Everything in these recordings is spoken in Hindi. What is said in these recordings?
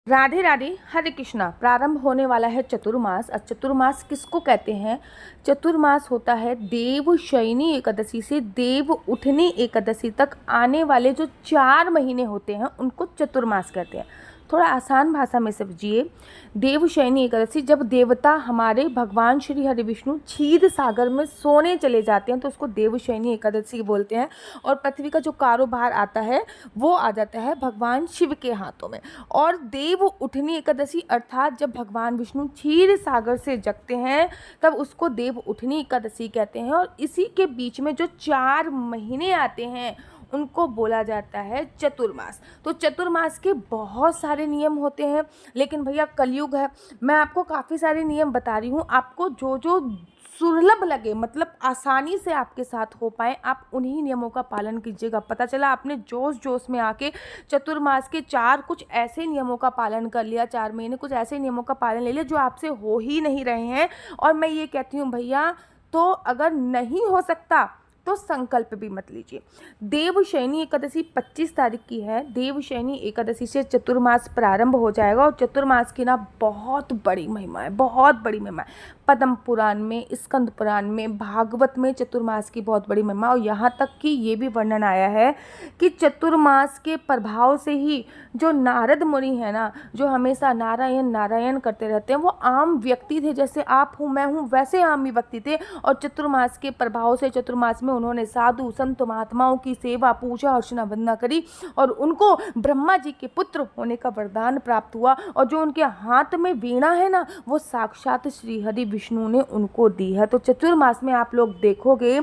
राधे राधे, हरे कृष्णा। प्रारंभ होने वाला है चतुर्मास। और चतुर्मास किसको कहते हैं? चतुर्मास होता है देवशयनी एकादशी से देव उठनी एकादशी तक आने वाले जो 4 महीने होते हैं उनको चतुर्मास कहते हैं। थोड़ा आसान भाषा में समझिए। देवशयनी एकादशी, जब देवता हमारे भगवान श्री हरि विष्णु क्षीर सागर में सोने चले जाते हैं तो उसको देवशयनी एकादशी बोलते हैं। और पृथ्वी का जो कारोबार आता है वो आ जाता है भगवान शिव के हाथों में। और देव उठनी एकादशी अर्थात जब भगवान विष्णु क्षीर सागर से जगते हैं तब उसको देव उठनी एकादशी कहते हैं। और इसी के बीच में जो 4 महीने आते हैं उनको बोला जाता है चतुर्मास। तो चतुर्मास के बहुत सारे नियम होते हैं, लेकिन भैया कलयुग है, मैं आपको काफ़ी सारे नियम बता रही हूँ। आपको जो जो सुलभ लगे, मतलब आसानी से आपके साथ हो पाए, आप उन्हीं नियमों का पालन कीजिएगा। पता चला आपने जोश जोश में आके चतुर्मास के 4 कुछ ऐसे नियमों का पालन कर लिया, 4 महीने कुछ ऐसे नियमों का पालन ले लिया जो आपसे हो ही नहीं रहे हैं। और मैं ये कहती हूँ भैया, तो अगर नहीं हो सकता तो संकल्प भी मत लीजिए। देवशयनी एकादशी 25 तारीख की है। देवशयनी एकादशी से चतुर्मास प्रारंभ हो जाएगा। और चतुर्मास की ना बहुत बड़ी महिमा है, बहुत बड़ी महिमा है। पद्म पुराण में, स्कंद पुराण में, भागवत में चतुर्मास की बहुत बड़ी महिमा। और यहाँ तक कि ये भी वर्णन आया है कि चतुर्मास के प्रभाव से ही जो नारद मुनि है ना, जो हमेशा नारायण नारायण करते रहते हैं, वो आम व्यक्ति थे, जैसे आप हूँ मैं हूँ वैसे आम ही व्यक्ति थे। और चतुर्मास के प्रभाव से चतुर्मास में उन्होंने साधु संत महात्माओं की सेवा, पूजा अर्चना, वंदना करी और उनको ब्रह्मा जी के पुत्र होने का वरदान प्राप्त हुआ। और जो उनके हाथ में वीणा है ना, वो साक्षात श्री हरि विष्णु ने उनको दी है। तो चतुर्मास में आप लोग देखोगे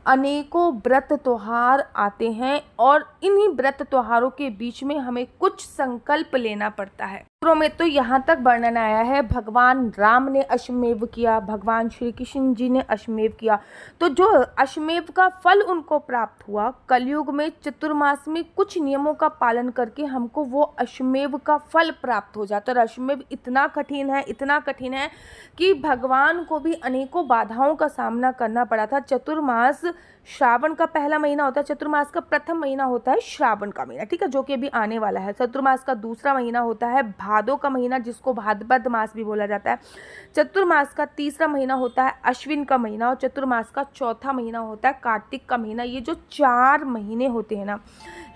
अनेकों व्रत त्योहार आते हैं और इन्हीं व्रत त्योहारों के बीच में हमें कुछ संकल्प लेना पड़ता है। सूत्रों में तो यहाँ तक वर्णन आया है, भगवान राम ने अश्वमेव किया, भगवान श्री कृष्ण जी ने अश्वमेव किया। तो जो अश्वमेव का फल उनको प्राप्त हुआ, कलयुग में चतुर्मास में कुछ नियमों का पालन करके हमको वो अश्वमेव का फल प्राप्त हो जाता है। और अश्वमेव इतना कठिन है, इतना कठिन है कि भगवान को भी अनेकों बाधाओं का सामना करना पड़ा था। चतुर्मास श्रावण का पहला महीना होता है, चतुर्मास का प्रथम महीना होता है श्रावण का महीना, ठीक है, जो कि अभी आने वाला है। चतुर्मास का दूसरा महीना होता है भादो का महीना, जिसको भाद्रपद मास भी बोला जाता है। चतुर्मास का तीसरा महीना होता है अश्विन का महीना। और चतुर्मास का चौथा महीना होता है कार्तिक का महीना। ये जो 4 महीने होते हैं ना,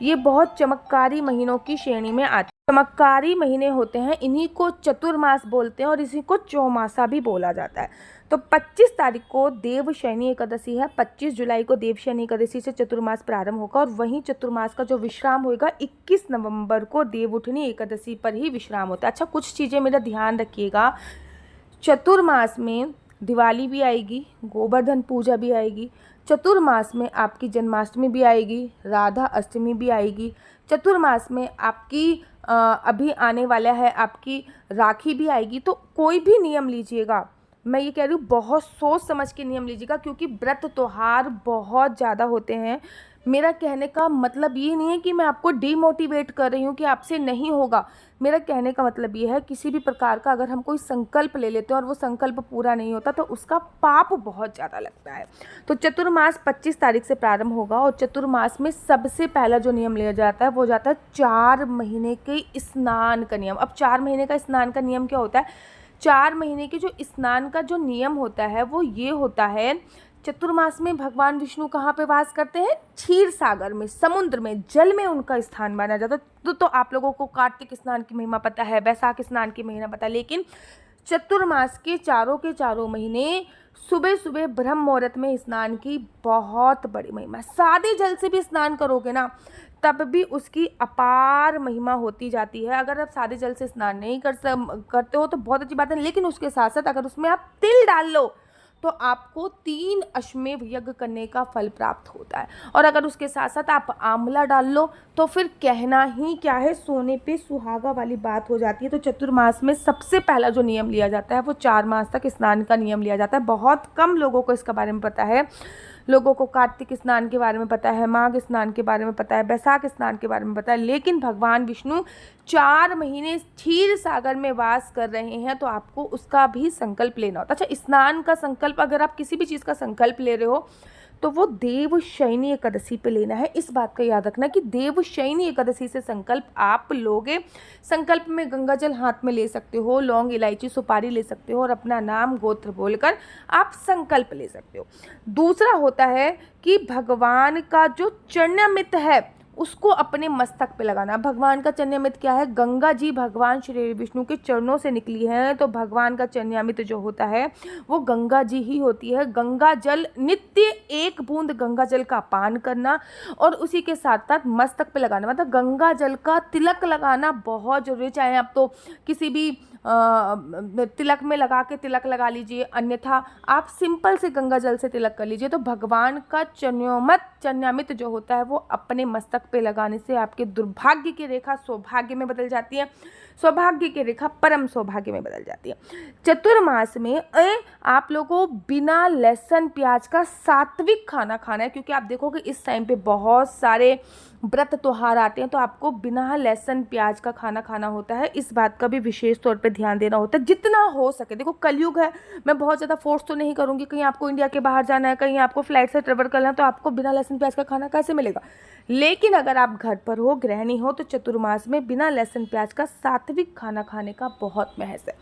ये बहुत चमत्कारी महीनों की श्रेणी में आते हैं। चमत्कारी महीने होते हैं, इन्हीं को चतुर्मास बोलते हैं और इसी को चौमासा भी बोला जाता है। तो 25 तारीख को देवशयनी एकादशी है। 25 जुलाई को देवशयनी एकादशी से चतुर्मास प्रारंभ होगा और वहीं चतुर्मास का जो विश्राम होगा 21 नवंबर को देवउठनी एकादशी पर ही विश्राम होता है। अच्छा, कुछ चीज़ें मेरा ध्यान रखिएगा। चतुर्मास में दिवाली भी आएगी, गोवर्धन पूजा भी आएगी, चतुर्मास में आपकी जन्माष्टमी भी आएगी, राधा अष्टमी भी आएगी, चतुर्मास में आपकी अभी आने वाला है आपकी राखी भी आएगी। तो कोई भी नियम लीजिएगा, मैं ये कह रही हूँ बहुत सोच समझ के नियम लीजिएगा, क्योंकि व्रत त्योहार बहुत ज़्यादा होते हैं। मेरा कहने का मतलब ये नहीं है कि मैं आपको डीमोटिवेट कर रही हूँ कि आपसे नहीं होगा। मेरा कहने का मतलब ये है, किसी भी प्रकार का अगर हम कोई संकल्प ले लेते हैं और वो संकल्प पूरा नहीं होता तो उसका पाप बहुत ज़्यादा लगता है। तो चतुर्मास 25 तारीख से प्रारंभ होगा और चतुर्मास में सबसे पहला जो नियम लिया जाता है वो जाता है 4 महीने के स्नान का नियम। अब 4 महीने का स्नान का नियम क्या होता है? 4 महीने के जो स्नान का जो नियम होता है वो ये होता है, चतुर्मास में भगवान विष्णु कहाँ पे वास करते हैं? क्षीर सागर में, समुद्र में, जल में उनका स्थान माना जाता है। तो आप लोगों को कार्तिक स्नान की महिमा पता है, वैशाख स्नान की महिमा पता है, लेकिन चतुर्मास के चारों महीने सुबह सुबह ब्रह्म मुहूर्त में स्नान की बहुत बड़ी महिमा। सादे जल से भी स्नान करोगे ना तब भी उसकी अपार महिमा होती जाती है। अगर आप सादे जल से स्नान नहीं करते हो तो बहुत अच्छी बात है, लेकिन उसके साथ साथ अगर उसमें आप तिल डाल लो तो आपको 3 अश्वमेध यज्ञ करने का फल प्राप्त होता है। और अगर उसके साथ साथ आप आंवला डाल लो तो फिर कहना ही क्या है, सोने पे सुहागा वाली बात हो जाती है। तो चतुर्मास में सबसे पहला जो नियम लिया जाता है वो 4 मास तक स्नान का नियम लिया जाता है। बहुत कम लोगों को इसके बारे में पता है। लोगों को कार्तिक स्नान के बारे में पता है, माघ स्नान के बारे में पता है, वैशाख स्नान के बारे में पता है, लेकिन भगवान विष्णु 4 महीने क्षीर सागर में वास कर रहे हैं तो आपको उसका भी संकल्प लेना होता है। अच्छा, स्नान का संकल्प, अगर आप किसी भी चीज़ का संकल्प ले रहे हो तो वो देवशयनी एकादशी पे लेना है। इस बात का याद रखना कि देवशयनी एकादशी से संकल्प आप लोगे। संकल्प में गंगा जल हाथ में ले सकते हो, लौंग, इलायची, सुपारी ले सकते हो और अपना नाम गोत्र बोलकर आप संकल्प ले सकते हो। दूसरा होता है कि भगवान का जो चरणामृत है उसको अपने मस्तक पे लगाना। भगवान का चरणामृत क्या है? गंगा जी भगवान श्री विष्णु के चरणों से निकली हैं, तो भगवान का चरणामृत जो होता है वो गंगा जी ही होती है। गंगा जल, नित्य 1 बूंद गंगा जल का पान करना और उसी के साथ साथ मस्तक पे लगाना, मतलब गंगा जल का तिलक लगाना बहुत जरूरी है। चाहे आप तो किसी भी तिलक में लगा के तिलक लगा लीजिए, अन्यथा आप सिंपल से गंगा जल से तिलक कर लीजिए। तो भगवान का चरणामृत जो होता है वो अपने मस्तक पे लगाने से आपके दुर्भाग्य की रेखा सौभाग्य में बदल जाती है, सौभाग्य की रेखा परम सौभाग्य में बदल जाती है। चतुर्मास में आप लोगों को बिना लहसुन प्याज का सात्विक खाना खाना है, क्योंकि आप देखोगे इस टाइम पे बहुत सारे व्रत त्योहार आते हैं, तो आपको बिना लहसुन प्याज का खाना खाना होता है। इस बात का भी विशेष तौर पे ध्यान देना होता है जितना हो सके। देखो कलयुग है, मैं बहुत ज़्यादा फोर्स तो नहीं करूँगी, कहीं आपको इंडिया के बाहर जाना है, कहीं आपको फ्लाइट से ट्रेवल करना है, तो आपको बिना लहसुन प्याज का खाना कैसे मिलेगा। लेकिन अगर आप घर पर हो, गृहिणी हो, तो चतुर्मास में बिना लहसुन प्याज का सात्विक खाना खाने का बहुत महत्व है।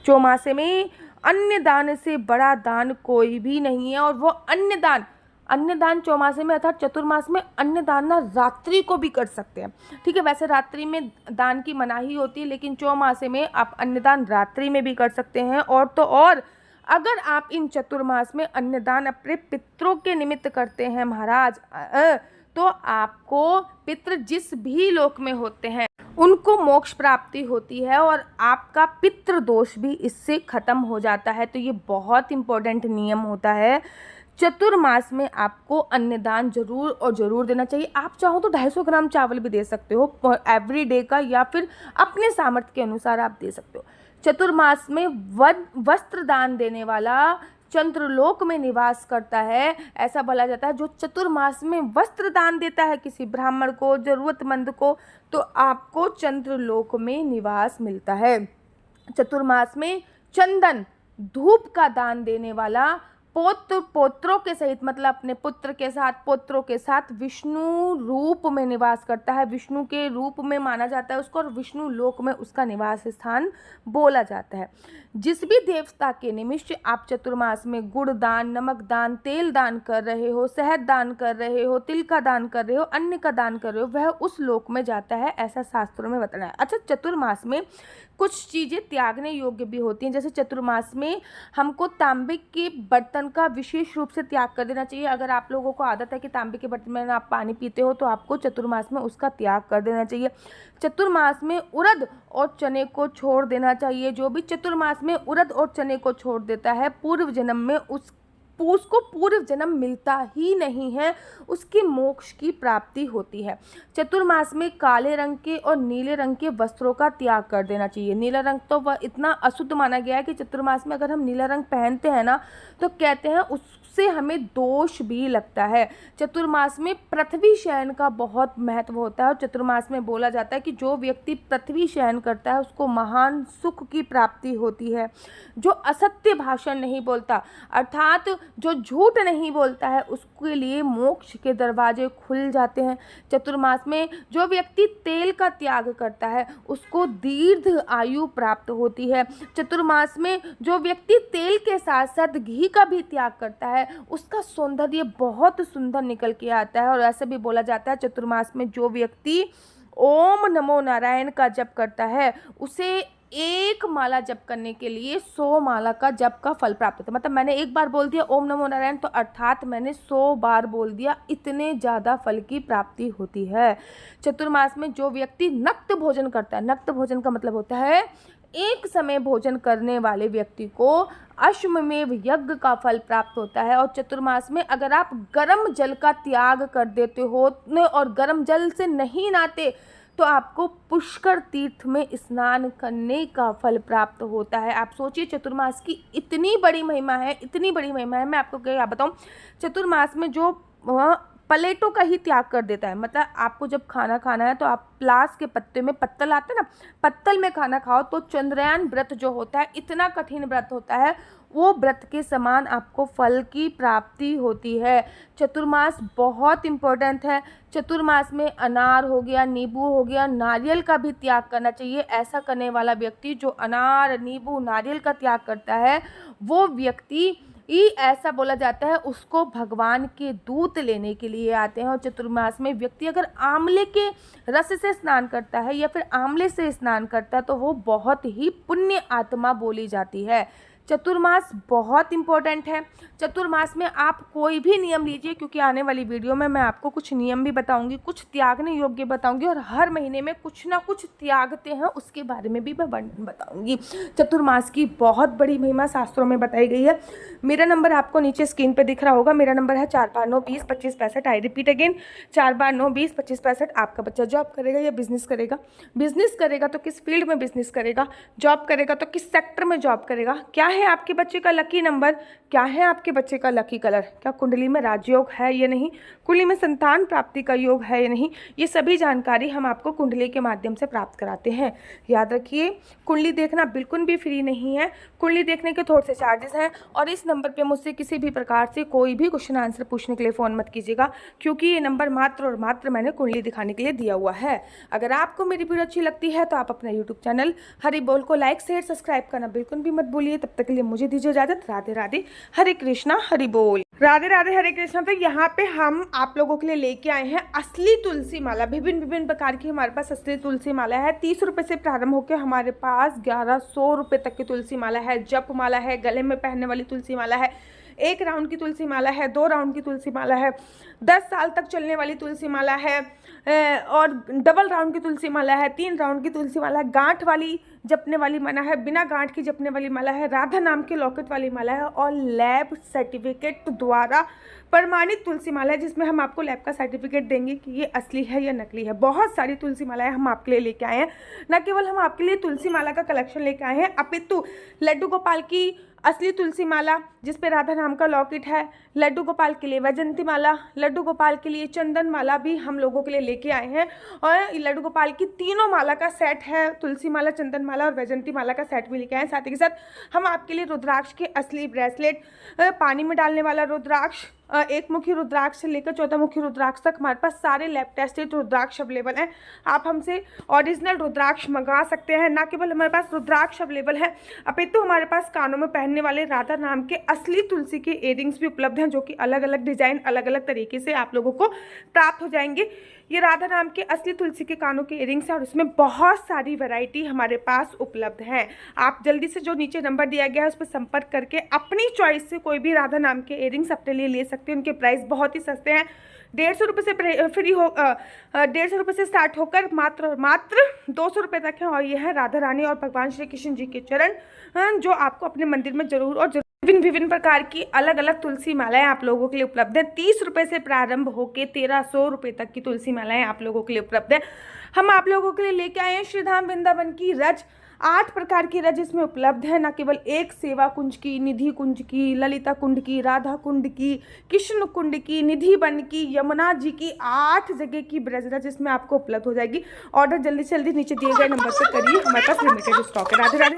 चौमासे में अन्य दान से बड़ा दान कोई भी नहीं है, और वो अन्य दान चौमासे में अर्थात चतुर्मास में अन्य दान ना रात्रि को भी कर सकते हैं। ठीक है, वैसे रात्रि में दान की मनाही होती है, लेकिन चौमासे में आप अन्नदान रात्रि में भी कर सकते हैं। और तो और अगर आप इन चतुर्मास में अन्नदान अपने पितरों के निमित्त करते हैं महाराज, तो आपको पितृ जिस भी लोक में होते हैं उनको मोक्ष प्राप्ति होती है और आपका पितृ दोष भी इससे खत्म हो जाता है। तो ये बहुत इंपॉर्टेंट नियम होता है। चतुर्मास में आपको अन्नदान जरूर और जरूर देना चाहिए। आप चाहो तो 250 ग्राम चावल भी दे सकते हो एवरी डे का, या फिर अपने सामर्थ्य के अनुसार आप दे सकते हो। चतुर्मास में वस्त्र दान देने वाला चंद्रलोक में निवास करता है। ऐसा बोला जाता है जो चतुर्मास में वस्त्र दान देता है किसी ब्राह्मण को, जरूरतमंद को, तो आपको चंद्रलोक में निवास मिलता है। चतुर्मास में चंदन धूप का दान देने वाला पोत्रों के सहित, मतलब अपने पुत्र के साथ, पोत्रों के साथ विष्णु रूप में निवास करता है। विष्णु के रूप में माना जाता है उसको, और विष्णु लोक में उसका निवास स्थान बोला जाता है। जिस भी देवता के निमित्त आप चतुर्मास में गुड़ दान, नमक दान, तेल दान कर रहे हो, शहद दान कर रहे हो, तिल का दान कर रहे हो, अन्न का दान कर रहे हो, वह उस लोक में जाता है, ऐसा शास्त्रों में बताना है। अच्छा, चतुर्मास में कुछ चीज़ें त्यागने योग्य भी होती हैं। जैसे चतुर्मास में हमको तांबे के बर्तन का विशेष रूप से त्याग कर देना चाहिए। अगर आप लोगों को आदत है कि तांबे के बर्तन में आप पानी पीते हो, तो आपको चतुर्मास में उसका त्याग कर देना चाहिए। चतुर्मास में उड़द और चने को छोड़ देना चाहिए। जो भी चतुर्मास में उड़द और चने को छोड़ देता है, पूर्व जन्म में उसको पूर्व जन्म मिलता ही नहीं है, उसकी मोक्ष की प्राप्ति होती है। चतुर्मास में काले रंग के और नीले रंग के वस्त्रों का त्याग कर देना चाहिए। नीला रंग तो वह इतना अशुद्ध माना गया है कि चतुर्मास में अगर हम नीला रंग पहनते हैं ना, तो कहते हैं उससे हमें दोष भी लगता है। चतुर्मास में पृथ्वी शयन का बहुत महत्व होता है, और चतुर्मास में बोला जाता है कि जो व्यक्ति पृथ्वी शयन करता है उसको महान सुख की प्राप्ति होती है। जो असत्य भाषण नहीं बोलता, अर्थात जो झूठ नहीं बोलता है, उसके लिए मोक्ष के दरवाजे खुल जाते हैं। चतुर्मास में जो व्यक्ति तेल का त्याग करता है उसको दीर्घ आयु प्राप्त होती है। चतुर्मास में जो व्यक्ति तेल के साथ साथ घी का भी त्याग करता है, उसका सौंदर्य बहुत सुंदर निकल के आता है। और ऐसे भी बोला जाता है चतुर्मास में जो व्यक्ति ओम नमो नारायण का जप करता है, उसे 1 माला जप करने के लिए 100 माला का जप का फल प्राप्त होता है। मतलब मैंने एक बार बोल दिया ओम नमो नारायण, तो अर्थात मैंने 100 बार बोल दिया, इतने ज़्यादा फल की प्राप्ति होती है। चतुर्मास में जो व्यक्ति नक्त भोजन करता है, नक्त भोजन का मतलब होता है एक समय भोजन करने वाले व्यक्ति को अश्वमेव यज्ञ का फल प्राप्त होता है। और चतुर्मास में अगर आप गर्म जल का त्याग कर देते हो और गर्म जल से नहीं नहाते, तो आपको पुष्कर तीर्थ में स्नान करने का फल प्राप्त होता है। आप सोचिए चतुर्मास की इतनी बड़ी महिमा है, इतनी बड़ी महिमा है। मैं आपको क्या बताऊं, चतुर्मास में जो प्लेटों का ही त्याग कर देता है। मतलब आपको जब खाना खाना है तो आप प्लास के पत्ते में पत्तल आता है ना, पत्तल में खाना खाओ। तो चंद्रयान व्रत जो होता है इतना कठिन व्रत होता है, वो व्रत के समान आपको फल की प्राप्ति होती है। चतुर्मास बहुत इम्पोर्टेंट है। चतुर्मास में अनार हो गया, नींबू हो गया, नारियल का भी त्याग करना चाहिए। ऐसा करने वाला व्यक्ति जो अनार, नींबू, नारियल का त्याग करता है, वो व्यक्ति ऐसा बोला जाता है उसको भगवान के दूत लेने के लिए आते हैं। और चतुर्मास में व्यक्ति अगर आंवले के रस से स्नान करता है या फिर आंवले से स्नान करता है तो वो बहुत ही पुण्य आत्मा बोली जाती है। चतुर्मास बहुत इम्पोर्टेंट है। चतुर्मास में आप कोई भी नियम लीजिए, क्योंकि आने वाली वीडियो में मैं आपको कुछ नियम भी बताऊंगी, कुछ त्यागने योग्य बताऊंगी, और हर महीने में कुछ ना कुछ त्यागते हैं उसके बारे में भी मैं बताऊंगी। चतुर्मास की बहुत बड़ी महिमा शास्त्रों में बताई गई है। मेरा नंबर आपको नीचे स्क्रीन पर दिख रहा होगा। मेरा नंबर है 4592202565। I repeat again 4592202565। आपका बच्चा जॉब करेगा या बिजनेस करेगा? बिजनेस करेगा तो किस फील्ड में बिजनेस करेगा? जॉब करेगा तो किस सेक्टर में जॉब करेगा? क्या है आपके बच्चे का लकी नंबर? क्या है आपके बच्चे का लकी कलर? क्या कुंडली में राजयोग है या नहीं? कुंडली में संतान प्राप्ति का योग है या नहीं? ये सभी जानकारी हम आपको कुंडली के माध्यम से प्राप्त कराते हैं। याद रखिए, कुंडली देखना बिल्कुल भी फ्री नहीं है। कुंडली देखने के थोड़े से चार्जेस हैं। और इस नंबर पे मुझसे किसी भी प्रकार से कोई भी क्वेश्चन आंसर पूछने के लिए फ़ोन मत कीजिएगा, क्योंकि ये नंबर मात्र और मात्र मैंने कुंडली दिखाने के लिए दिया हुआ है। अगर आपको मेरी वीडियो अच्छी लगती है तो आप अपना यूट्यूब चैनल हरि बोल को लाइक शेयर सब्सक्राइब करना बिल्कुल भी मत भूलिए। तब तक के लिए मुझे दीजिए इजाजत। राधे राधे, हरे कृष्णा, हरि बोल। राधे राधे, हरे कृष्णा। तो यहाँ पे हम आप लोगों के लिए लेके आए हैं असली तुलसी माला। विभिन्न प्रकार की हमारे पास असली तुलसी माला है। 30 रुपये से प्रारंभ होकर हमारे पास 1100 रुपये तक की तुलसी माला है। जप माला है, गले में पहनने वाली तुलसी माला है, 1 राउंड की तुलसी माला है, 2 राउंड की तुलसी माला है, 10 साल तक चलने वाली तुलसी माला है, और डबल राउंड की तुलसी माला है, 3 राउंड की तुलसी माला है, गांठ वाली जपने वाली माला है, बिना गांठ की जपने वाली माला है, राधा नाम के लॉकेट वाली माला है, और लैब सर्टिफिकेट द्वारा प्रमाणित तुलसी माला है, जिसमें हम आपको लैब का सर्टिफिकेट देंगे कि ये असली है या नकली है। बहुत सारी तुलसी मालाएं हम आपके लिए लेके आए हैं। न केवल हम आपके लिए तुलसी माला का कलेक्शन लेके आए हैं, अपितु लड्डू गोपाल की असली तुलसी माला जिस पे राधा नाम का लॉकेट है, लड्डू गोपाल के लिए वैजंती माला, लड्डू गोपाल के लिए चंदन माला भी हम लोगों के लिए लेके आए हैं। और लड्डू गोपाल की तीनों माला का सेट है, तुलसी माला, चंदन माला और वैजंती माला का सेट भी लेके आए हैं। साथ ही के साथ हम आपके लिए रुद्राक्ष के असली ब्रेसलेट, पानी में डालने वाला रुद्राक्ष, 1 मुखी रुद्राक्ष से लेकर 14 मुखी रुद्राक्ष तक हमारे पास सारे लैब टेस्टेड रुद्राक्ष अवेलेबल हैं। आप हमसे ओरिजिनल रुद्राक्ष मंगा सकते हैं। ना केवल हमारे पास रुद्राक्ष अवेलेबल है, अपितु हमारे पास कानों में पहनने वाले राधा नाम के असली तुलसी के इयरिंग्स भी उपलब्ध हैं, जो कि अलग अलग डिजाइन, अलग अलग तरीके से आप लोगों को प्राप्त हो जाएंगे। ये राधा नाम के असली तुलसी के कानों के इयरिंग्स हैं और इसमें बहुत सारी वैरायटी हमारे पास उपलब्ध है। आप जल्दी से जो नीचे नंबर दिया गया है उस पर संपर्क करके अपनी चॉइस से कोई भी राधा नाम के इयरिंग्स अपने लिए ले सकते हैं। उनके प्राइस बहुत ही सस्ते हैं। 150 रुपये से फ्री हो 150 रुपये से स्टार्ट होकर मात्र 200 रुपये तक है। और ये है राधा रानी और भगवान श्री कृष्ण जी के चरण, जो आपको अपने मंदिर में जरूर और विभिन्न प्रकार की अलग अलग तुलसी मालाएं आप लोगों के लिए उपलब्ध है। 30 रुपये से प्रारंभ होकर 1300 रुपये तक की तुलसी मालाएं आप लोगों के लिए उपलब्ध है। हम आप लोगों के लिए लेके आए हैं श्रीधाम वृंदावन की रज, 8 प्रकार की रज इसमें उपलब्ध है। न केवल एक सेवा कुंज की, निधि कुंज की, ललिता कुंड की, राधा कुंड की, कृष्ण कुंड की, निधि वन की, यमुना जी की, 8 जगह की ब्रज रज इसमें आपको उपलब्ध हो जाएगी। ऑर्डर जल्दी से जल्दी नीचे दिए गए नंबर पर करिए, हमारे पास लिमिटेड स्टॉक है। राधे राधे।